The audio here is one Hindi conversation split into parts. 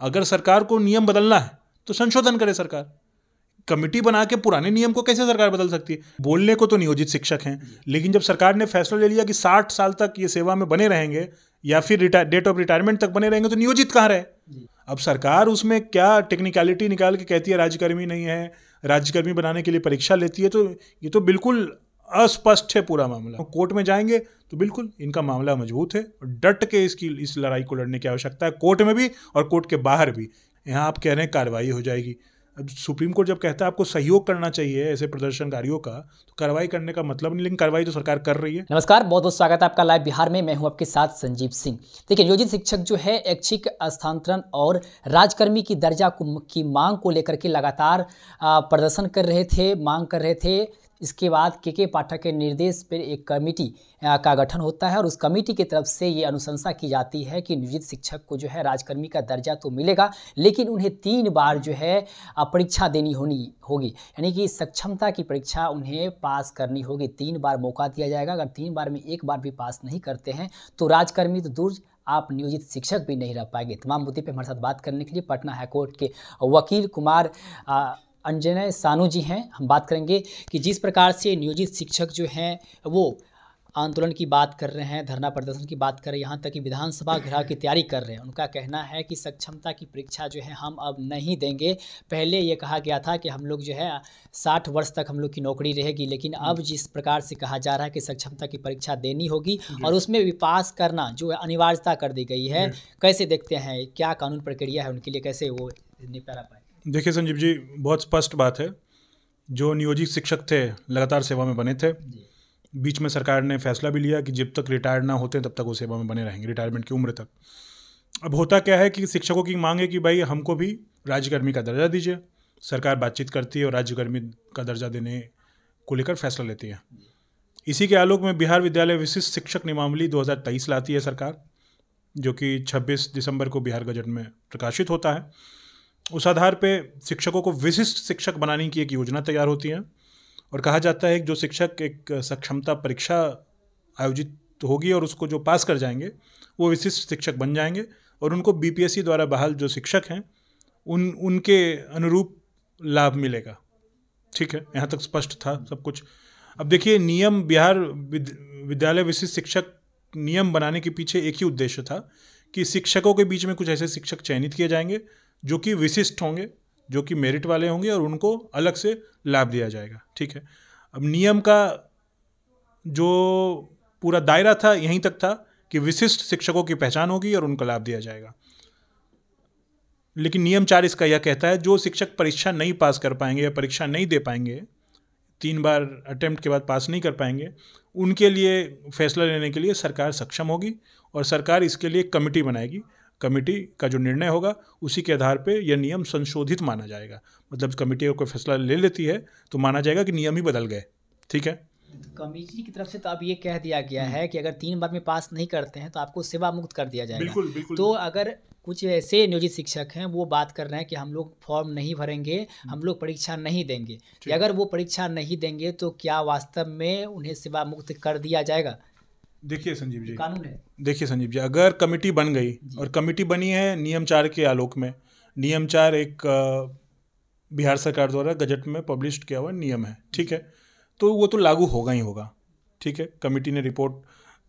अगर सरकार को नियम बदलना है तो संशोधन करे सरकार। कमिटी बना के पुराने नियम को कैसे सरकार बदल सकती है? बोलने को तो नियोजित शिक्षक हैं, लेकिन जब सरकार ने फैसला ले लिया कि 60 साल तक ये सेवा में बने रहेंगे या फिर डेट ऑफ रिटायरमेंट तक बने रहेंगे, तो नियोजित कहाँ रहे? अब सरकार उसमें क्या टेक्निकलिटी निकाल के कहती है राज्यकर्मी नहीं है, राज्यकर्मी बनाने के लिए परीक्षा लेती है, तो ये तो बिल्कुल अस्पष्ट है पूरा मामला। कोर्ट में जाएंगे तो बिल्कुल इनका मामला मजबूत है, डट के इस लड़ाई को लड़ने की आवश्यकता है, कोर्ट में भी और कोर्ट के बाहर भी। यहाँ आप कह रहे हैं कार्रवाई हो जाएगी। अब सुप्रीम कोर्ट जब कहता है आपको सहयोग करना चाहिए ऐसे प्रदर्शनकारियों का, तो कार्रवाई करने का मतलब नहीं, लेकिन कार्रवाई तो सरकार कर रही है। नमस्कार, बहुत बहुत स्वागत है आपका लाइव बिहार में। मैं हूं आपके साथ संजीव सिंह। देखिए, नियोजित शिक्षक जो है ऐच्छिक स्थानांतरण और राजकर्मी की दर्जा की मांग को लेकर के लगातार प्रदर्शन कर रहे थे, मांग कर रहे थे। इसके बाद के पाठक के निर्देश पर एक कमेटी का गठन होता है और उस कमेटी की तरफ से ये अनुशंसा की जाती है कि नियोजित शिक्षक को जो है राजकर्मी का दर्जा तो मिलेगा, लेकिन उन्हें 3 बार जो है परीक्षा देनी होगी, यानी कि सक्षमता की परीक्षा उन्हें पास करनी होगी। 3 बार मौका दिया जाएगा। अगर 3 बार में 1 बार भी पास नहीं करते हैं तो राजकर्मी तो दूर, आप नियोजित शिक्षक भी नहीं रह पाएंगे। तमाम मुद्दे पर हमारे साथ बात करने के लिए पटना हाईकोर्ट के वकील कुमार अंजनय सानू जी हैं। हम बात करेंगे कि जिस प्रकार से नियोजित शिक्षक जो हैं वो आंदोलन की बात कर रहे हैं, धरना प्रदर्शन की बात कर रहे हैं, यहाँ तक कि विधानसभा घेराव की तैयारी कर रहे हैं। उनका कहना है कि सक्षमता की परीक्षा जो है हम अब नहीं देंगे। पहले ये कहा गया था कि हम लोग जो है 60 वर्ष तक हम लोग की नौकरी रहेगी, लेकिन अब जिस प्रकार से कहा जा रहा है कि सक्षमता की परीक्षा देनी होगी और उसमें भी पास करना जो है अनिवार्यता कर दी गई है, कैसे देखते हैं? क्या कानून प्रक्रिया है उनके लिए, कैसे वो निपटा पाए? देखिए संजीव जी, बहुत स्पष्ट बात है। जो नियोजित शिक्षक थे लगातार सेवा में बने थे। बीच में सरकार ने फैसला भी लिया कि जब तक रिटायर ना होते तब तक वो सेवा में बने रहेंगे, रिटायरमेंट की उम्र तक। अब होता क्या है कि शिक्षकों की मांग है कि भाई हमको भी राज्यकर्मी का दर्जा दीजिए। सरकार बातचीत करती है और राज्यकर्मी का दर्जा देने को लेकर फैसला लेती है। इसी के आलोक में बिहार विद्यालय विशिष्ट शिक्षक नियमावली 2023 लाती है सरकार, जो कि 26 दिसंबर को बिहार गजट में प्रकाशित होता है। उस आधार पे शिक्षकों को विशिष्ट शिक्षक बनाने की एक योजना तैयार होती है और कहा जाता है कि जो शिक्षक एक सक्षमता परीक्षा आयोजित होगी और उसको जो पास कर जाएंगे वो विशिष्ट शिक्षक बन जाएंगे और उनको बीपीएससी द्वारा बहाल जो शिक्षक हैं उनके अनुरूप लाभ मिलेगा। ठीक है, यहाँ तक स्पष्ट था सब कुछ। अब देखिए, नियम बिहार विद्यालय विशिष्ट शिक्षक नियम बनाने के पीछे एक ही उद्देश्य था कि शिक्षकों के बीच में कुछ ऐसे शिक्षक चयनित किए जाएंगे जो कि विशिष्ट होंगे, जो कि मेरिट वाले होंगे और उनको अलग से लाभ दिया जाएगा। ठीक है, अब नियम का जो पूरा दायरा था यहीं तक था कि विशिष्ट शिक्षकों की पहचान होगी और उनको लाभ दिया जाएगा। लेकिन नियम 4 इसका यह कहता है जो शिक्षक परीक्षा नहीं पास कर पाएंगे या परीक्षा नहीं दे पाएंगे, 3 बार अटेम्प्ट के बाद पास नहीं कर पाएंगे, उनके लिए फैसला लेने के लिए सरकार सक्षम होगी और सरकार इसके लिए एक कमेटी बनाएगी। कमेटी का जो निर्णय होगा उसी के आधार पे यह नियम संशोधित माना जाएगा। मतलब कमेटी कोई फैसला ले लेती है तो माना जाएगा कि नियम ही बदल गए। ठीक है, कमेटी की तरफ से तो अब ये कह दिया गया है कि अगर 3 बार में पास नहीं करते हैं तो आपको सेवा मुक्त कर दिया जाएगा। बिल्कुल। तो अगर कुछ ऐसे नियोजित शिक्षक हैं वो बात कर रहे हैं कि हम लोग फॉर्म नहीं भरेंगे, हम लोग परीक्षा नहीं देंगे, अगर वो परीक्षा नहीं देंगे तो क्या वास्तव में उन्हें सेवा मुक्त कर दिया जाएगा? देखिए संजीव जी, कानून है। देखिए संजीव जी, अगर कमेटी बन गई और कमेटी बनी है नियम 4 के आलोक में, नियम 4 एक बिहार सरकार द्वारा गजट में पब्लिश किया हुआ नियम है। ठीक है, तो वो तो लागू होगा ही होगा। ठीक है, कमेटी ने रिपोर्ट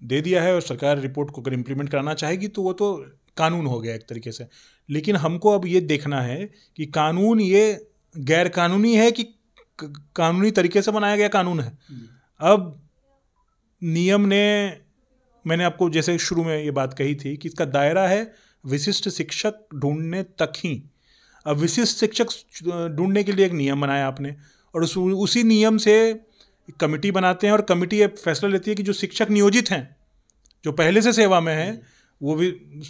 दे दिया है और सरकार रिपोर्ट को अगर इम्प्लीमेंट कराना चाहेगी तो वो तो कानून हो गया एक तरीके से। लेकिन हमको अब ये देखना है कि कानून ये गैर कानूनी है कि कानूनी तरीके से बनाया गया कानून है। अब नियम ने, मैंने आपको जैसे शुरू में ये बात कही थी कि इसका दायरा है विशिष्ट शिक्षक ढूंढने तक ही। अब विशिष्ट शिक्षक ढूंढने के लिए एक नियम बनाया आपने और उसी नियम से कमेटी बनाते हैं और कमेटी ये फैसला लेती है कि जो शिक्षक नियोजित हैं, जो पहले से सेवा में हैं, वो भी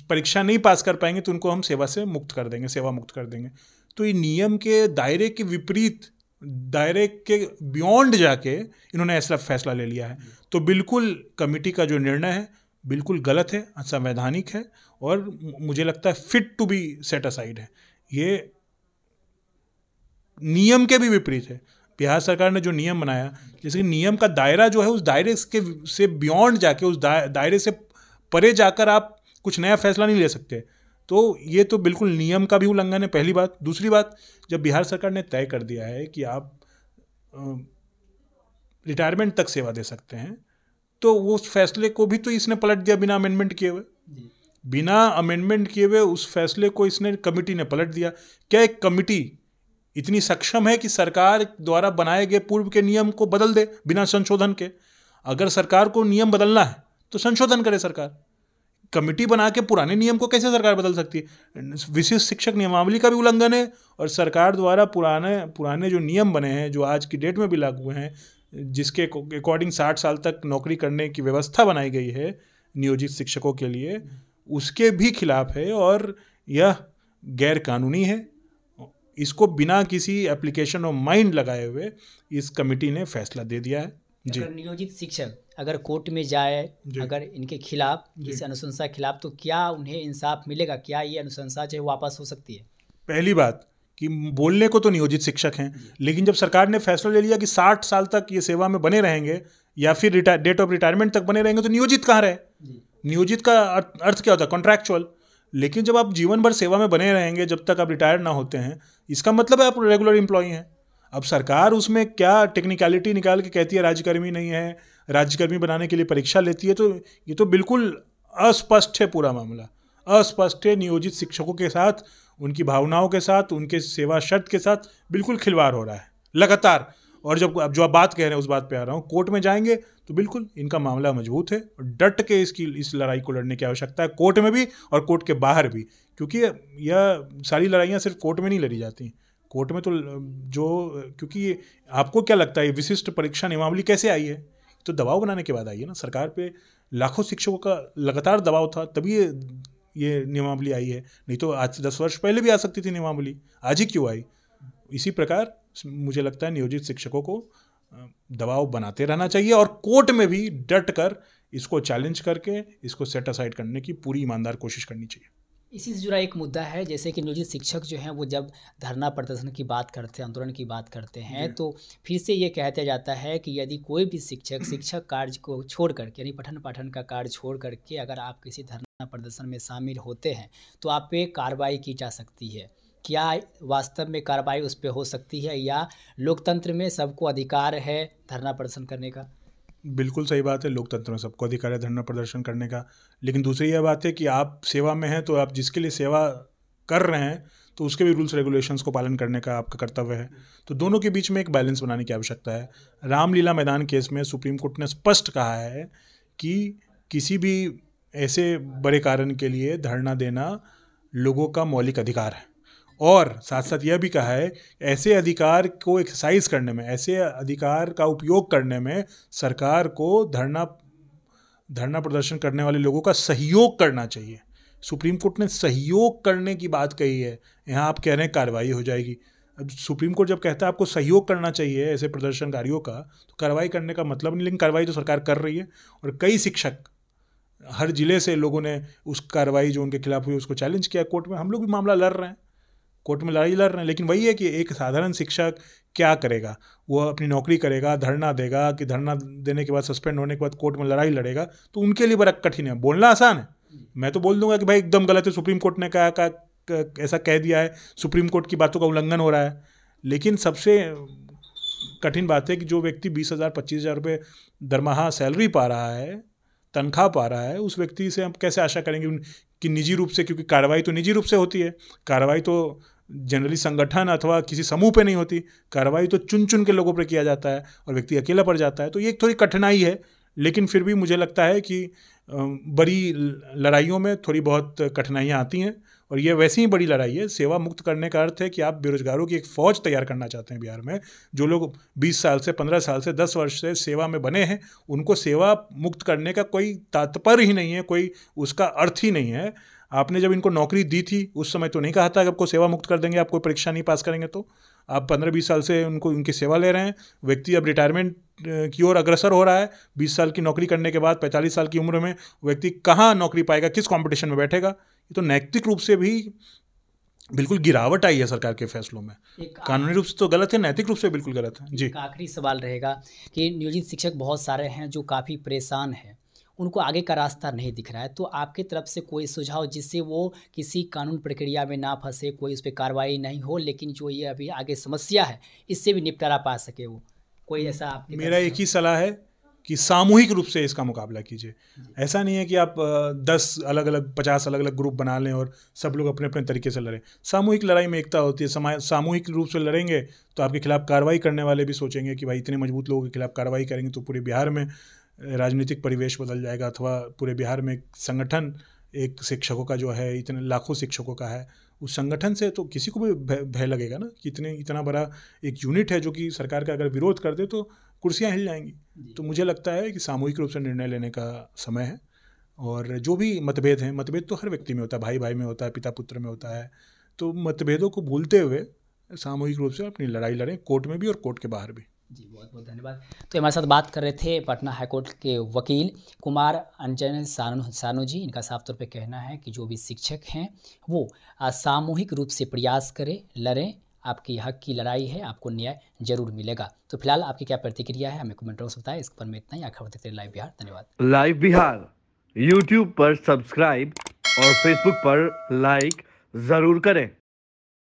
परीक्षा नहीं पास कर पाएंगे तो उनको हम सेवा से मुक्त कर देंगे, सेवा मुक्त कर देंगे। तो ये नियम के दायरे के विपरीत, दायरे के बियॉन्ड जाके इन्होंने ऐसा फैसला ले लिया है। तो बिल्कुल कमेटी का जो निर्णय है बिल्कुल गलत है, असंवैधानिक है और मुझे लगता है fit to be set aside है। ये नियम के भी विपरीत है। बिहार सरकार ने जो नियम बनाया, जैसे कि नियम का दायरा जो है उस दायरे से बियॉन्ड जाके, उस दायरे से परे जाकर आप कुछ नया फैसला नहीं ले सकते। तो ये तो बिल्कुल नियम का भी उल्लंघन है, पहली बात। दूसरी बात, जब बिहार सरकार ने तय कर दिया है कि आप रिटायरमेंट तक सेवा दे सकते हैं, तो वो उस फैसले को भी तो इसने पलट दिया बिना अमेंडमेंट किए हुए। बिना अमेंडमेंट किए हुए उस फैसले को इसने, कमिटी ने पलट दिया। क्या एक कमिटी इतनी सक्षम है कि सरकार द्वारा बनाए गए पूर्व के नियम को बदल दे बिना संशोधन के? अगर सरकार को नियम बदलना है तो संशोधन करे सरकार। कमिटी बना के पुराने नियम को कैसे सरकार बदल सकती है? विशिष्ट शिक्षक नियमावली का भी उल्लंघन है, और सरकार द्वारा पुराने जो नियम बने हैं, जो आज की डेट में भी लागू हैं, जिसके अकॉर्डिंग 60 साल तक नौकरी करने की व्यवस्था बनाई गई है नियोजित शिक्षकों के लिए, उसके भी खिलाफ है और यह गैर कानूनी है। इसको बिना किसी एप्लीकेशन ऑफ माइंड लगाए हुए इस कमेटी ने फैसला दे दिया है। जी, अगर नियोजित शिक्षक अगर कोर्ट में जाए, अगर इनके खिलाफ, इस अनुशंसा के खिलाफ, तो क्या उन्हें इंसाफ मिलेगा? क्या ये अनुशंसा जो है वापस हो सकती है? पहली बात कि बोलने को तो नियोजित शिक्षक हैं, लेकिन जब सरकार ने फैसला ले लिया कि 60 साल तक ये सेवा में बने रहेंगे या फिर डेट ऑफ रिटायरमेंट तक बने रहेंगे, तो नियोजित कहाँ रहे? नियोजित का अर्थ क्या होता है? कॉन्ट्रैक्चुअल। लेकिन जब आप जीवन भर सेवा में बने रहेंगे, जब तक आप रिटायर ना होते हैं, इसका मतलब है आप रेगुलर एम्प्लॉई हैं। अब सरकार उसमें क्या टेक्निकलिटी निकाल के कहती है राज्यकर्मी नहीं है, राज्यकर्मी बनाने के लिए परीक्षा लेती है, तो ये तो बिल्कुल अस्पष्ट है, पूरा मामला अस्पष्ट है। नियोजित शिक्षकों के साथ, उनकी भावनाओं के साथ, उनके सेवा शर्त के साथ बिल्कुल खिलवाड़ हो रहा है लगातार। और जब अब जो आप बात कह रहे हैं उस बात पे आ रहा हूँ, कोर्ट में जाएंगे तो बिल्कुल इनका मामला मजबूत है, और डट के इस लड़ाई को लड़ने की आवश्यकता है, कोर्ट में भी और कोर्ट के बाहर भी। क्योंकि यह सारी लड़ाइयाँ सिर्फ कोर्ट में नहीं लड़ी जाती। कोर्ट में तो क्योंकि आपको क्या लगता है विशिष्ट परीक्षा नियमावली कैसे आई है? तो दबाव बनाने के बाद आई है ना। सरकार पे लाखों शिक्षकों का लगातार दबाव था, तभी ये नियमावली आई है। नहीं तो आज से 10 वर्ष पहले भी आ सकती थी नियमावली, आज ही क्यों आई? इसी प्रकार मुझे लगता है नियोजित शिक्षकों को दबाव बनाते रहना चाहिए, और कोर्ट में भी डट कर इसको चैलेंज करके इसको सेट असाइड करने की पूरी ईमानदार कोशिश करनी चाहिए। इसी से जुड़ा एक मुद्दा है, जैसे कि नियोजित शिक्षक जो हैं वो जब धरना प्रदर्शन की बात करते हैं, आंदोलन की बात करते हैं, तो फिर से ये कहते जाता है कि यदि कोई भी शिक्षक कार्य को छोड़ करके, यानी पठन पाठन का कार्य छोड़ करके अगर आप किसी धरना प्रदर्शन में शामिल होते हैं तो आप पे कार्रवाई की जा सकती है। क्या वास्तव में कार्रवाई उस पर हो सकती है, या लोकतंत्र में सबको अधिकार है धरना प्रदर्शन करने का? बिल्कुल सही बात है, लोकतंत्र में सबको अधिकार है धरना प्रदर्शन करने का। लेकिन दूसरी यह बात है कि आप सेवा में हैं, तो आप जिसके लिए सेवा कर रहे हैं तो उसके भी रूल्स रेगुलेशंस को पालन करने का आपका कर्तव्य है। तो दोनों के बीच में एक बैलेंस बनाने की आवश्यकता है। रामलीला मैदान केस में सुप्रीम कोर्ट ने स्पष्ट कहा है कि किसी भी ऐसे बड़े कारण के लिए धरना देना लोगों का मौलिक अधिकार है, और साथ साथ यह भी कहा है ऐसे अधिकार को एक्सरसाइज करने में, ऐसे अधिकार का उपयोग करने में सरकार को धरना प्रदर्शन करने वाले लोगों का सहयोग करना चाहिए। सुप्रीम कोर्ट ने सहयोग करने की बात कही है, यहाँ आप कह रहे हैं कार्रवाई हो जाएगी। अब सुप्रीम कोर्ट जब कहता है आपको सहयोग करना चाहिए ऐसे प्रदर्शनकारियों का, तो कार्रवाई करने का मतलब नहीं, लेकिन कार्रवाई तो सरकार कर रही है। और कई शिक्षक, हर जिले से लोगों ने उस कार्रवाई जो उनके खिलाफ हुई उसको चैलेंज किया कोर्ट में। हम लोग भी मामला लड़ रहे हैं, कोर्ट में लड़ाई लड़ रहे हैं, लेकिन वही है कि एक साधारण शिक्षक क्या करेगा? वो अपनी नौकरी करेगा, धरना देगा, कि धरना देने के बाद सस्पेंड होने के बाद कोर्ट में लड़ाई लड़ेगा, तो उनके लिए बड़ा कठिन है। बोलना आसान है, मैं तो बोल दूंगा कि भाई एकदम गलत है, सुप्रीम कोर्ट ने कहा ऐसा कह दिया है, सुप्रीम कोर्ट की बातों का उल्लंघन हो रहा है। लेकिन सबसे कठिन बात है कि जो व्यक्ति 20,000 25,000 रुपये दरमाहा सैलरी पा रहा है, तनख्वाह पा रहा है, उस व्यक्ति से हम कैसे आशा करेंगे कि निजी रूप से, क्योंकि कार्रवाई तो निजी रूप से होती है, कार्रवाई तो जनरली संगठन अथवा किसी समूह पे नहीं होती, कार्रवाई तो चुन चुन के लोगों पर किया जाता है और व्यक्ति अकेला पड़ जाता है। तो ये एक थोड़ी कठिनाई है, लेकिन फिर भी मुझे लगता है कि बड़ी लड़ाइयों में थोड़ी बहुत कठिनाइयाँ आती हैं, और ये वैसी ही बड़ी लड़ाई है। सेवा मुक्त करने का अर्थ है कि आप बेरोजगारों की एक फ़ौज तैयार करना चाहते हैं बिहार में। जो लोग 20 साल से, 15 साल से, 10 वर्ष से सेवा में बने हैं, उनको सेवा मुक्त करने का कोई तात्पर्य ही नहीं है, कोई उसका अर्थ ही नहीं है। आपने जब इनको नौकरी दी थी उस समय तो नहीं कहा था कि आपको सेवा मुक्त कर देंगे, आप कोई परीक्षा नहीं पास करेंगे। तो आप 15-20 साल से उनकी सेवा ले रहे हैं। व्यक्ति अब रिटायरमेंट की ओर अग्रसर हो रहा है। 20 साल की नौकरी करने के बाद 45 साल की उम्र में व्यक्ति कहाँ नौकरी पाएगा, किस कंपटीशन में बैठेगा? ये तो नैतिक रूप से भी बिल्कुल गिरावट आई है सरकार के फैसलों में। कानूनी रूप से तो गलत है, नैतिक रूप से बिल्कुल गलत है। जी, एक आखिरी सवाल रहेगा कि नियोजित शिक्षक बहुत सारे हैं जो काफ़ी परेशान हैं, उनको आगे का रास्ता नहीं दिख रहा है, तो आपकी तरफ से कोई सुझाव जिससे वो किसी कानून प्रक्रिया में ना फंसे, कोई उस पे कार्रवाई नहीं हो, लेकिन जो ये अभी आगे समस्या है इससे भी निपटारा पा सके वो, कोई ऐसा आपकी मेरा तरफ एक से ही सलाह है कि सामूहिक रूप से इसका मुकाबला कीजिए। ऐसा नहीं है कि आप 10 अलग अलग 50 अलग अलग ग्रुप बना लें और सब लोग अपने अपने तरीके से लड़ें। सामूहिक लड़ाई में एकता होती है। सामूहिक रूप से लड़ेंगे तो आपके खिलाफ कार्रवाई करने वाले भी सोचेंगे कि भाई इतने मजबूत लोगों के खिलाफ कार्रवाई करेंगे तो पूरे बिहार में राजनीतिक परिवेश बदल जाएगा, अथवा पूरे बिहार में एक संगठन, एक शिक्षकों का जो है, इतने लाखों शिक्षकों का है, उस संगठन से तो किसी को भी भय लगेगा ना कि इतना बड़ा एक यूनिट है जो कि सरकार का अगर विरोध कर दे तो कुर्सियां हिल जाएंगी। तो मुझे लगता है कि सामूहिक रूप से निर्णय लेने का समय है। और जो भी मतभेद हैं, मतभेद तो हर व्यक्ति में होता है, भाई भाई में होता है, पिता पुत्र में होता है, तो मतभेदों को भूलते हुए सामूहिक रूप से अपनी लड़ाई लड़ें, कोर्ट में भी और कोर्ट के बाहर भी। जी, बहुत बहुत धन्यवाद। तो हमारे साथ बात कर रहे थे पटना हाईकोर्ट के वकील कुमार अंजन सानू जी। इनका साफ तौर पे कहना है कि जो भी शिक्षक हैं वो सामूहिक रूप से प्रयास करें, लड़ें, आपकी हक की लड़ाई है, आपको न्याय जरूर मिलेगा। तो फिलहाल आपकी क्या प्रतिक्रिया है हमें कमेंट बॉक्स में बताएं। इस पर में इतना ही। खबर देखते रहिए लाइव बिहार। धन्यवाद। लाइव बिहार यूट्यूब पर सब्सक्राइब और फेसबुक पर लाइक जरूर करें।